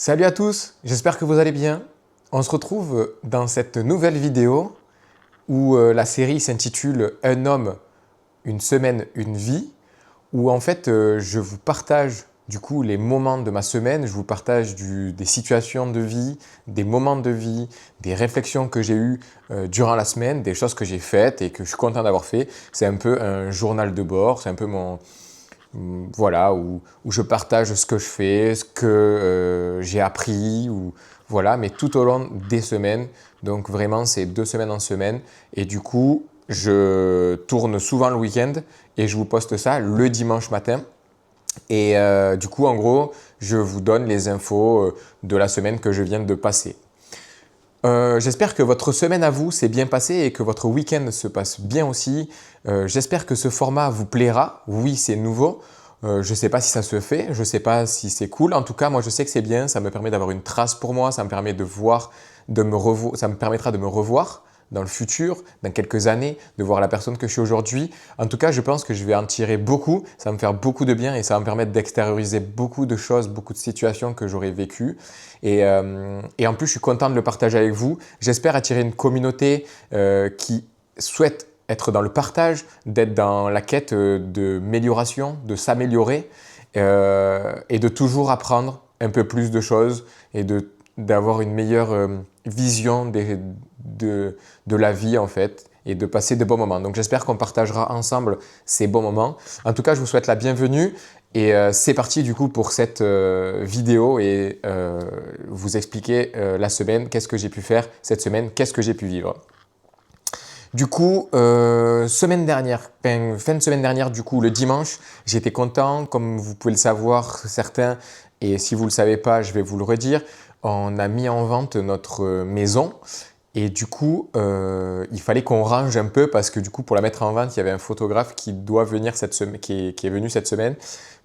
Salut à tous, j'espère que vous allez bien. On se retrouve dans cette nouvelle vidéo où la série s'intitule Un homme, une semaine, une vie, où en fait je vous partage du coup les moments de ma semaine, je vous partage des situations de vie, des moments de vie, des réflexions que j'ai eues durant la semaine, des choses que j'ai faites et que je suis content d'avoir fait. C'est un peu un journal de bord, c'est un peu voilà, où je partage ce que je fais, ce que j'ai appris, voilà, mais tout au long des semaines. Donc vraiment, c'est 2 semaines en semaine. Et du coup, je tourne souvent le week-end et je vous poste ça le dimanche matin. Et du coup, en gros, je vous donne les infos de la semaine que je viens de passer. J'espère que votre semaine à vous s'est bien passée et que votre week-end se passe bien aussi. J'espère que ce format vous plaira. Oui, c'est nouveau. Je ne sais pas si ça se fait, je ne sais pas si c'est cool. En tout cas, moi, je sais que c'est bien. Ça me permet d'avoir une trace pour moi. Ça me permet de voir, ça me permettra de me revoir dans le futur, dans quelques années, de voir la personne que je suis aujourd'hui. En tout cas, je pense que je vais en tirer beaucoup. Ça va me faire beaucoup de bien et ça va me permettre d'extérioriser beaucoup de choses, beaucoup de situations que j'aurais vécues. Et en plus, je suis content de le partager avec vous. J'espère attirer une communauté qui souhaite être dans le partage, d'être dans la quête d'amélioration, de s'améliorer et de toujours apprendre un peu plus de choses et d'avoir une meilleure vision de la vie en fait et de passer de bons moments. Donc j'espère qu'on partagera ensemble ces bons moments. En tout cas, je vous souhaite la bienvenue et c'est parti du coup pour cette vidéo et vous expliquer la semaine, qu'est-ce que j'ai pu faire cette semaine, qu'est-ce que j'ai pu vivre. Du coup, semaine dernière, fin de semaine dernière, du coup, le dimanche, j'étais content, comme vous pouvez le savoir, certains, et si vous ne le savez pas, je vais vous le redire, on a mis en vente notre maison et du coup, il fallait qu'on range un peu parce que du coup, pour la mettre en vente, il y avait un photographe qui doit venir cette semaine, qui est venu cette semaine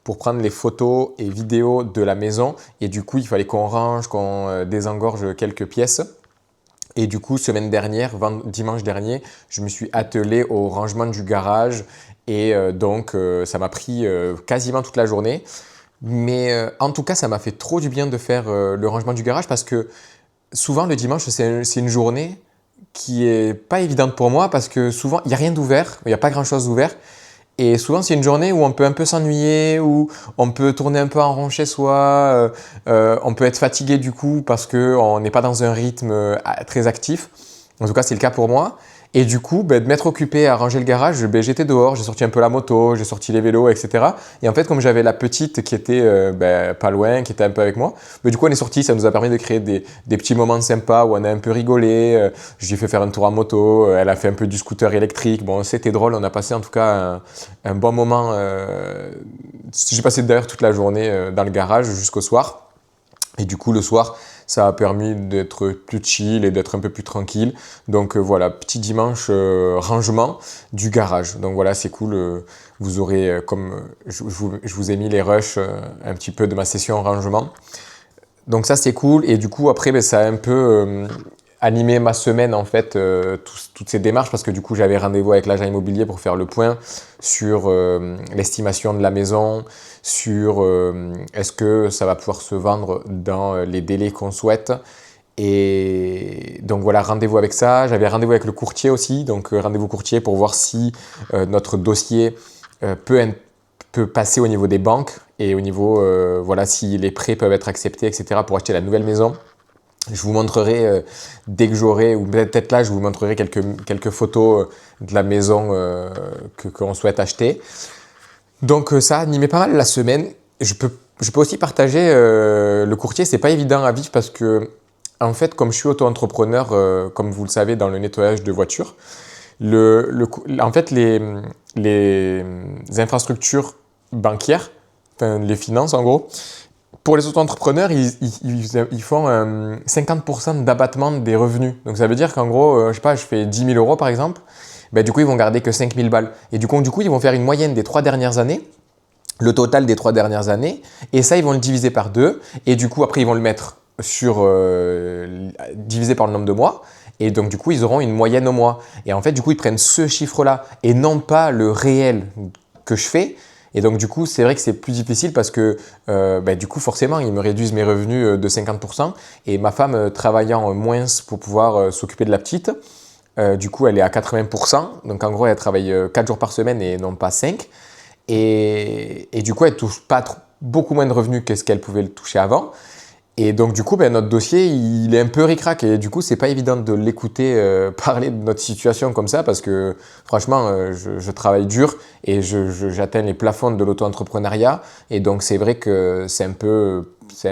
pour prendre les photos et vidéos de la maison et du coup, il fallait qu'on range, qu'on désengorge quelques pièces. Et du coup, semaine dernière, dimanche dernier, je me suis attelé au rangement du garage et donc ça m'a pris quasiment toute la journée. Mais en tout cas, ça m'a fait trop du bien de faire le rangement du garage parce que souvent le dimanche, c'est une journée qui est pas évidente pour moi parce que souvent, il n'y a rien d'ouvert, il n'y a pas grand-chose d'ouvert. Et souvent, c'est une journée où on peut un peu s'ennuyer, où on peut tourner un peu en rond chez soi, on peut être fatigué du coup parce qu'on n'est pas dans un rythme très actif. En tout cas, c'est le cas pour moi. Et du coup, de m'être occupé à ranger le garage, j'étais dehors, j'ai sorti un peu la moto, j'ai sorti les vélos, etc. Et en fait, comme j'avais la petite qui était pas loin, qui était un peu avec moi, du coup, on est sorti, ça nous a permis de créer des petits moments sympas où on a un peu rigolé. Je lui ai fait faire un tour en moto, elle a fait un peu du scooter électrique. Bon, c'était drôle, on a passé en tout cas un bon moment. J'ai passé d'ailleurs toute la journée dans le garage jusqu'au soir. Et du coup, le soir, ça a permis d'être plus chill et d'être un peu plus tranquille. Donc voilà, petit dimanche rangement du garage. Donc voilà, c'est cool. Vous aurez, comme je vous ai mis les rushs un petit peu de ma session rangement. Donc ça, c'est cool. Et du coup, après, ça a un peu animé ma semaine, en fait, toutes ces démarches, parce que du coup, j'avais rendez-vous avec l'agent immobilier pour faire le point sur l'estimation de la maison, sur est-ce que ça va pouvoir se vendre dans les délais qu'on souhaite. Et donc voilà, rendez-vous avec ça. J'avais rendez-vous avec le courtier aussi, donc rendez-vous courtier pour voir si notre dossier peut passer au niveau des banques et au niveau, voilà, si les prêts peuvent être acceptés, etc. pour acheter la nouvelle maison. Je vous montrerai dès que j'aurai, ou peut-être là, je vous montrerai quelques photos de la maison qu'on souhaite acheter. Donc ça a animé pas mal la semaine. Je peux aussi partager le courtier, c'est pas évident à vivre parce que, en fait, comme je suis auto-entrepreneur, comme vous le savez, dans le nettoyage de voitures, en fait, les infrastructures bancaires, enfin les finances en gros, pour les auto-entrepreneurs, ils font 50% d'abattement des revenus. Donc ça veut dire qu'en gros, je sais pas, je fais 10 000 euros par exemple, du coup ils vont garder que 5 000 balles. Et du coup ils vont faire une moyenne des 3 dernières années, le total des 3 dernières années, et ça ils vont le diviser par 2, et du coup après ils vont le mettre divisé par le nombre de mois, et donc du coup ils auront une moyenne au mois. Et en fait du coup ils prennent ce chiffre-là, et non pas le réel que je fais. Et donc du coup, c'est vrai que c'est plus difficile parce que du coup, forcément, ils me réduisent mes revenus de 50%. Et ma femme travaillant moins pour pouvoir s'occuper de la petite, du coup, elle est à 80%. Donc en gros, elle travaille 4 jours par semaine et non pas 5. Et du coup, elle touche pas beaucoup moins de revenus que ce qu'elle pouvait le toucher avant. Et donc du coup, notre dossier, il est un peu ric-rac et du coup, c'est pas évident de l'écouter parler de notre situation comme ça parce que franchement, je travaille dur et j'atteins les plafonds de l'auto-entrepreneuriat et donc c'est vrai que c'est un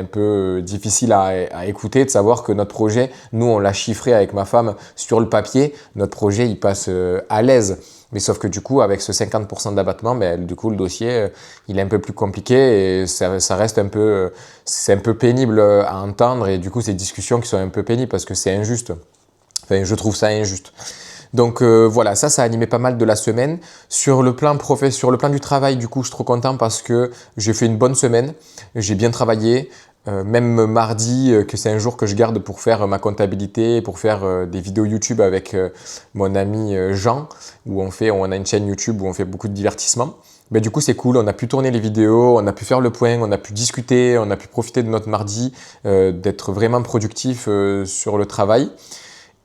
peu difficile à écouter de savoir que notre projet, nous, on l'a chiffré avec ma femme sur le papier, notre projet, il passe à l'aise. Mais sauf que du coup, avec ce 50% d'abattement, du coup, le dossier, il est un peu plus compliqué et ça reste c'est un peu pénible à entendre. Et du coup, ces discussions qui sont un peu pénibles parce que c'est injuste. Enfin, je trouve ça injuste. Donc voilà, ça a animé pas mal de la semaine. Sur le plan du travail, du coup, je suis trop content parce que j'ai fait une bonne semaine. J'ai bien travaillé. Même mardi, que c'est un jour que je garde pour faire ma comptabilité, pour faire des vidéos YouTube avec mon ami Jean, où on a une chaîne YouTube où on fait beaucoup de divertissement. Mais du coup, c'est cool, on a pu tourner les vidéos, on a pu faire le point, on a pu discuter, on a pu profiter de notre mardi, d'être vraiment productif sur le travail.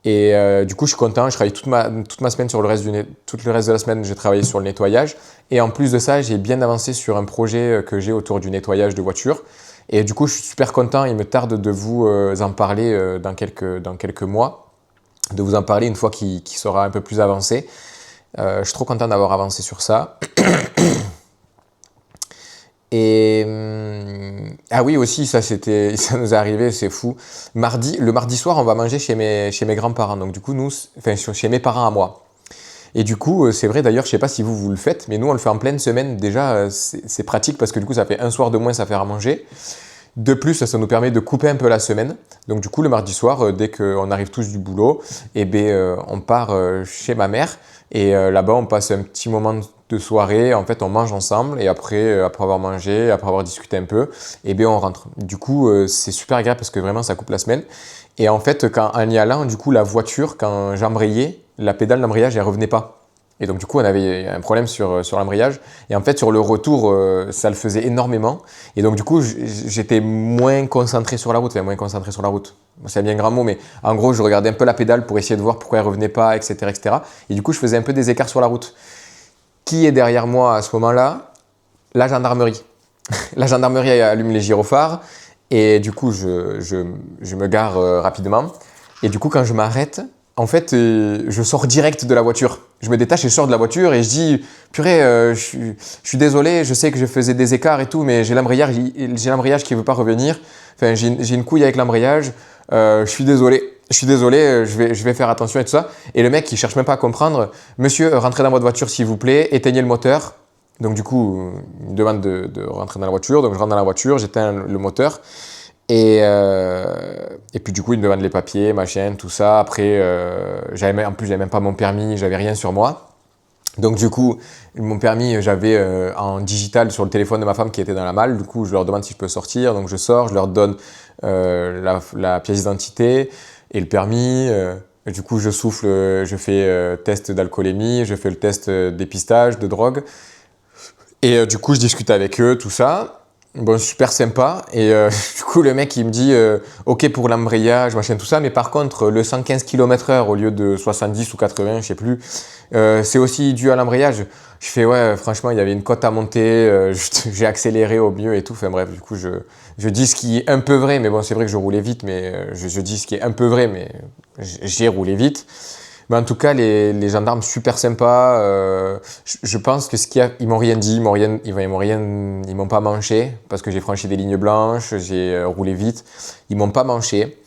Et du coup, je suis content, je travaille toute ma semaine tout le reste de la semaine, j'ai travaillé sur le nettoyage. Et en plus de ça, j'ai bien avancé sur un projet que j'ai autour du nettoyage de voitures. Et du coup, je suis super content, il me tarde de vous en parler dans quelques mois, de vous en parler une fois qu'il sera un peu plus avancé. Je suis trop content d'avoir avancé sur ça. Et ah oui aussi, ça nous est arrivé, c'est fou. Le mardi soir, on va manger chez mes grands-parents. Donc du coup, chez mes parents à moi. Et du coup, c'est vrai d'ailleurs, je sais pas si vous le faites, mais nous on le fait en pleine semaine. Déjà, c'est pratique parce que du coup, ça fait un soir de moins à faire à manger. De plus, ça nous permet de couper un peu la semaine. Donc du coup, le mardi soir, dès qu'on arrive tous du boulot, on part chez ma mère et là-bas, on passe un petit moment de soirée. En fait, on mange ensemble et après avoir mangé, après avoir discuté un peu, on rentre. Du coup, c'est super agréable parce que vraiment, ça coupe la semaine. Et en fait, en y allant, du coup, la voiture, quand j'embrayais, la pédale d'embrayage, elle revenait pas. Et donc du coup, on avait un problème sur l'embrayage. Et en fait, sur le retour, ça le faisait énormément. Et donc du coup, j'étais moins concentré sur la route. Enfin, moins concentré sur la route. C'est bien grand mot, mais en gros, je regardais un peu la pédale pour essayer de voir pourquoi elle revenait pas, etc., etc. Et du coup, je faisais un peu des écarts sur la route. Qui est derrière moi à ce moment-là? La gendarmerie. La gendarmerie allume les gyrophares. Et du coup, je me gare rapidement. Et du coup, quand je m'arrête, en fait, je sors direct de la voiture. Je me détache et je sors de la voiture et je dis purée, je suis désolé, je sais que je faisais des écarts et tout, mais j'ai l'embrayage qui ne veut pas revenir. Enfin, j'ai une couille avec l'embrayage. Je suis désolé. Je vais faire attention et tout ça. Et le mec, il cherche même pas à comprendre. Monsieur, rentrez dans votre voiture s'il vous plaît, éteignez le moteur. Donc du coup, il me demande de rentrer dans la voiture. Donc je rentre dans la voiture, j'éteins le moteur. Et puis du coup, il me demande les papiers, machin, tout ça. Après, en plus, j'avais même pas mon permis, j'avais rien sur moi. Donc du coup, mon permis, j'avais en digital sur le téléphone de ma femme qui était dans la malle. Du coup, je leur demande si je peux sortir. Donc je sors, je leur donne la pièce d'identité et le permis. Et du coup, je souffle, je fais test d'alcoolémie, je fais le test dépistage de drogue. Et du coup, je discute avec eux, tout ça. Bon, super sympa. Et du coup, le mec, il me dit OK pour l'embrayage, machin, tout ça. Mais par contre, le 115 km/h au lieu de 70 ou 80, je sais plus, c'est aussi dû à l'embrayage. Je fais ouais, franchement, il y avait une côte à monter. J'ai accéléré au mieux et tout. Enfin bref, du coup, je dis ce qui est un peu vrai. Mais bon, c'est vrai que je roulais vite. Mais je dis ce qui est un peu vrai. Mais j'ai roulé vite. Mais en tout cas, les gendarmes super sympas. Je pense que ils m'ont rien dit, ils m'ont pas manché parce que j'ai franchi des lignes blanches, j'ai roulé vite. Ils m'ont pas manché.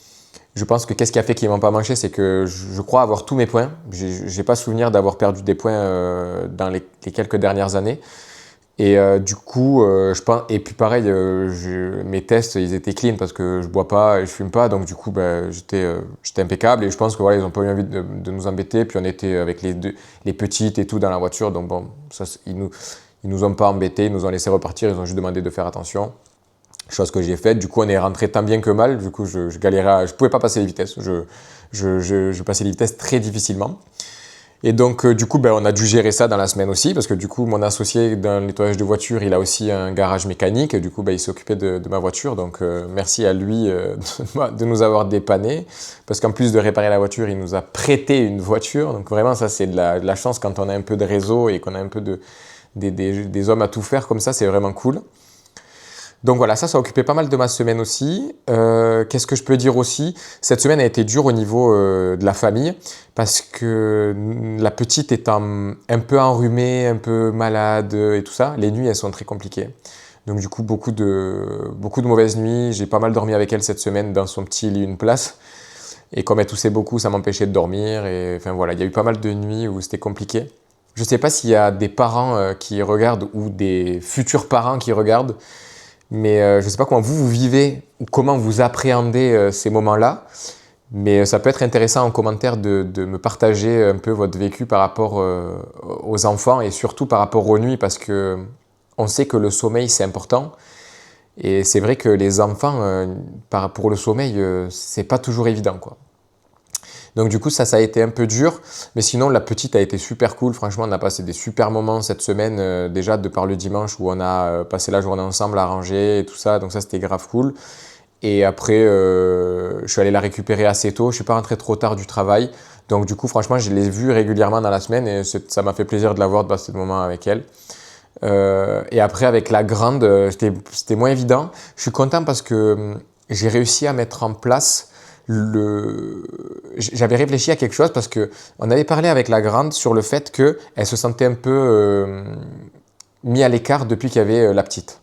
Je pense que qu'est-ce qui a fait qu'ils m'ont pas manché, c'est que je crois avoir tous mes points. J'ai pas souvenir d'avoir perdu des points dans les quelques dernières années. Et du coup, je pense. Et puis pareil, mes tests, ils étaient clean parce que je bois pas et je fume pas. Donc du coup, j'étais impeccable. Et je pense que voilà, ils ont pas eu envie de nous embêter. Puis on était avec les petites et tout dans la voiture. Donc bon, ça, ils nous ont pas embêtés. Ils nous ont laissé repartir. Ils ont juste demandé de faire attention. Chose que j'ai faite. Du coup, on est rentré tant bien que mal. Du coup, je galérais. Je pouvais pas passer les vitesses. Je passais les vitesses très difficilement. Et donc, du coup, ben, on a dû gérer ça dans la semaine aussi, parce que du coup, mon associé dans le nettoyage de voiture, il a aussi un garage mécanique, et du coup, ben, il s'est occupé de ma voiture. Donc, merci à lui de nous avoir dépanné, parce qu'en plus de réparer la voiture, il nous a prêté une voiture. Donc, vraiment, ça, c'est de la chance quand on a un peu de réseau et qu'on a un peu des hommes à tout faire comme ça, c'est vraiment cool. Donc voilà, ça a occupé pas mal de ma semaine aussi. Qu'est-ce que je peux dire aussi? Cette semaine a été dure au niveau de la famille parce que la petite étant un peu enrhumée, un peu malade et tout ça, les nuits elles sont très compliquées. Donc du coup, beaucoup de mauvaises nuits. J'ai pas mal dormi avec elle cette semaine dans son petit lit une place. Et comme elle toussait beaucoup, ça m'empêchait de dormir. Et enfin voilà, il y a eu pas mal de nuits où c'était compliqué. Je sais pas s'il y a des parents qui regardent ou des futurs parents qui regardent. Mais je ne sais pas comment vous vivez ou comment vous appréhendez ces moments-là. Mais ça peut être intéressant en commentaire de me partager un peu votre vécu par rapport aux enfants et surtout par rapport aux nuits parce que on sait que le sommeil c'est important. Et c'est vrai que les enfants, pour le sommeil, c'est pas toujours évident, quoi. Donc du coup, ça a été un peu dur. Mais sinon, la petite a été super cool. Franchement, on a passé des super moments cette semaine. Déjà, de par le dimanche où on a passé la journée ensemble à ranger et tout ça. Donc ça, c'était grave cool. Et après, je suis allé la récupérer assez tôt. Je suis pas rentré trop tard du travail. Donc du coup, franchement, je l'ai vue régulièrement dans la semaine. Et ça m'a fait plaisir de la voir, de passer des moments avec elle. Et après, avec la grande, c'était moins évident. Je suis content parce que j'ai réussi à mettre en place j'avais réfléchi à quelque chose parce que on avait parlé avec la grande sur le fait qu'elle se sentait un peu mis à l'écart depuis qu'il y avait la petite.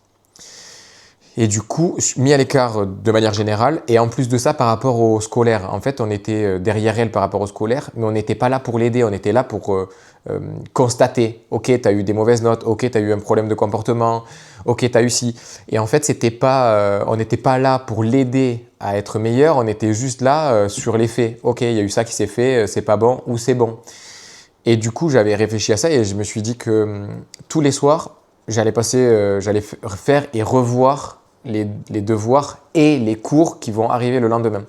Et du coup, mis à l'écart de manière générale, et en plus de ça, par rapport au scolaire. En fait, on était derrière elle par rapport au scolaire, mais on n'était pas là pour l'aider, on était là pour constater. Ok, tu as eu des mauvaises notes, ok, tu as eu un problème de comportement, ok, tu as eu ci. Et en fait, on n'était pas là pour l'aider à être meilleur, on était juste là sur les faits. Ok, il y a eu ça qui s'est fait, c'est pas bon ou c'est bon. Et du coup, j'avais réfléchi à ça et je me suis dit que tous les soirs, j'allais faire et revoir les devoirs et les cours qui vont arriver le lendemain.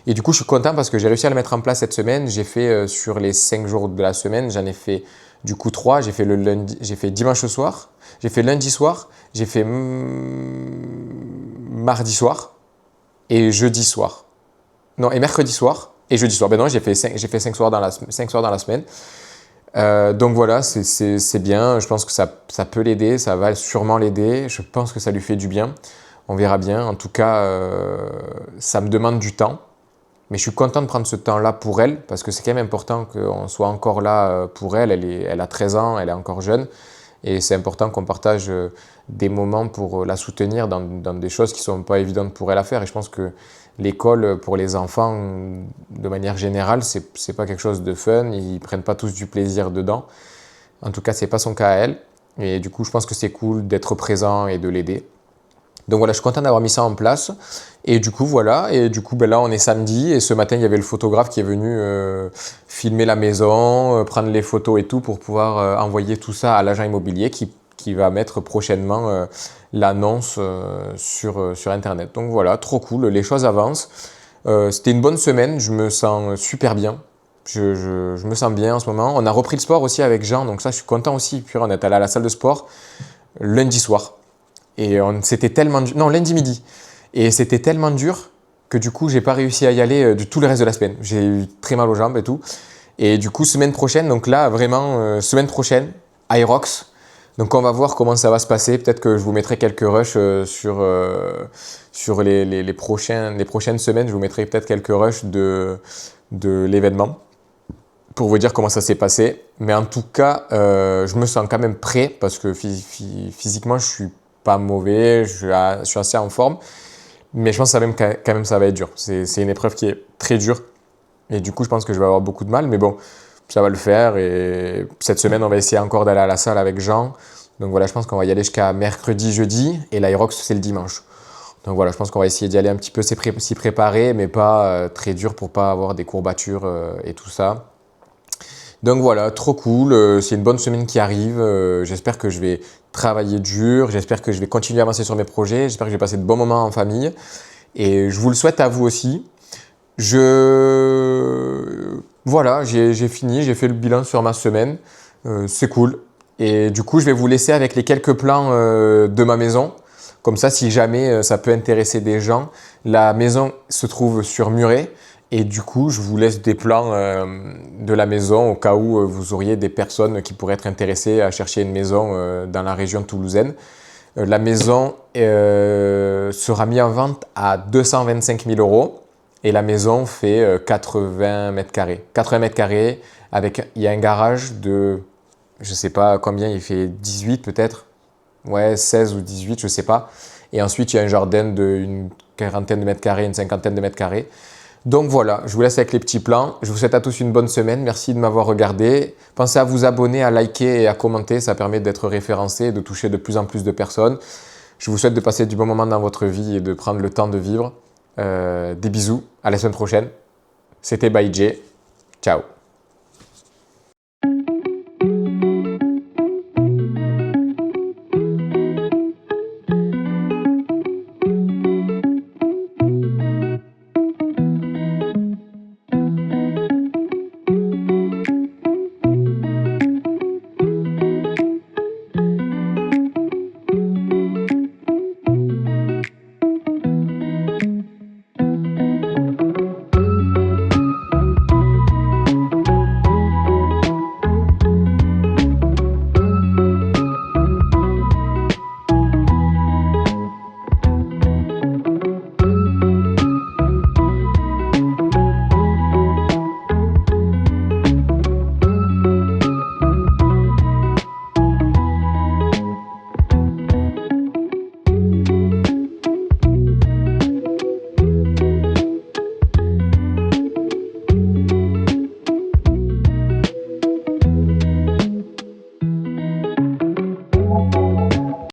Et du coup, je suis content parce que j'ai réussi à le mettre en place cette semaine. J'ai fait sur les 5 jours de la semaine, j'en ai fait du coup 3. J'ai fait le lundi, j'ai fait dimanche soir, j'ai fait lundi soir, j'ai fait mardi soir et jeudi soir. Non, et mercredi soir et jeudi soir. Ben non, j'ai fait 5 soirs dans la semaine. Donc voilà, c'est bien. Je pense que ça peut l'aider, ça va sûrement l'aider. Je pense que ça lui fait du bien. On verra bien. En tout cas, ça me demande du temps. Mais je suis content de prendre ce temps-là pour elle, parce que c'est quand même important qu'on soit encore là pour elle. Elle a 13 ans, elle est encore jeune. Et c'est important qu'on partage des moments pour la soutenir dans des choses qui ne sont pas évidentes pour elle à faire. Et je pense que l'école, pour les enfants, de manière générale, c'est pas quelque chose de fun. Ils ne prennent pas tous du plaisir dedans. En tout cas, ce n'est pas son cas à elle. Et du coup, je pense que c'est cool d'être présent et de l'aider. Donc voilà, je suis content d'avoir mis ça en place. Et du coup, voilà. Et du coup, ben là, on est samedi. Et ce matin, il y avait le photographe qui est venu filmer la maison, prendre les photos et tout pour pouvoir envoyer tout ça à l'agent immobilier qui va mettre prochainement l'annonce sur Internet. Donc voilà, trop cool. Les choses avancent. C'était une bonne semaine. Je me sens super bien. Je me sens bien en ce moment. On a repris le sport aussi avec Jean. Donc ça, je suis content aussi. Puis on est allé à la salle de sport lundi soir. Et c'était tellement dur. Non, lundi midi. Et c'était tellement dur que du coup, j'ai pas réussi à y aller du tout le reste de la semaine. J'ai eu très mal aux jambes et tout. Et du coup, semaine prochaine, donc là, vraiment, semaine prochaine, Aerox. Donc on va voir comment ça va se passer. Peut-être que je vous mettrai quelques rushs sur les prochaines semaines. Je vous mettrai peut-être quelques rushs de l'événement pour vous dire comment ça s'est passé. Mais en tout cas, je me sens quand même prêt parce que physiquement, je suis pas mauvais, je suis assez en forme, mais je pense que quand même ça va être dur. C'est une épreuve qui est très dure et du coup je pense que je vais avoir beaucoup de mal, mais bon, ça va le faire. Et cette semaine on va essayer encore d'aller à la salle avec Jean. Donc voilà, je pense qu'on va y aller jusqu'à mercredi, jeudi, et l'Aerox c'est le dimanche. Donc voilà, je pense qu'on va essayer d'y aller un petit peu s'y préparer, mais pas très dur pour pas avoir des courbatures et tout ça. Donc voilà, trop cool, c'est une bonne semaine qui arrive, j'espère que je vais travailler dur, j'espère que je vais continuer à avancer sur mes projets, j'espère que je vais passer de bons moments en famille et je vous le souhaite à vous aussi. Voilà, j'ai fini, j'ai fait le bilan sur ma semaine. C'est cool. Et du coup, je vais vous laisser avec les quelques plans de ma maison. Comme ça, si jamais ça peut intéresser des gens. La maison se trouve sur Muret. Et du coup, je vous laisse des plans de la maison au cas où vous auriez des personnes qui pourraient être intéressées à chercher une maison dans la région toulousaine. La maison sera mise en vente à 225 000 euros et la maison fait 80 mètres carrés. 80 mètres carrés, il y a un garage de, je ne sais pas combien, il fait 18 peut-être, ouais 16 ou 18, je ne sais pas. Et ensuite, il y a un jardin d'une quarantaine de mètres carrés, une cinquantaine de mètres carrés. Donc voilà, je vous laisse avec les petits plans. Je vous souhaite à tous une bonne semaine. Merci de m'avoir regardé. Pensez à vous abonner, à liker et à commenter. Ça permet d'être référencé et de toucher de plus en plus de personnes. Je vous souhaite de passer du bon moment dans votre vie et de prendre le temps de vivre. Des bisous. À la semaine prochaine. C'était By J. Ciao.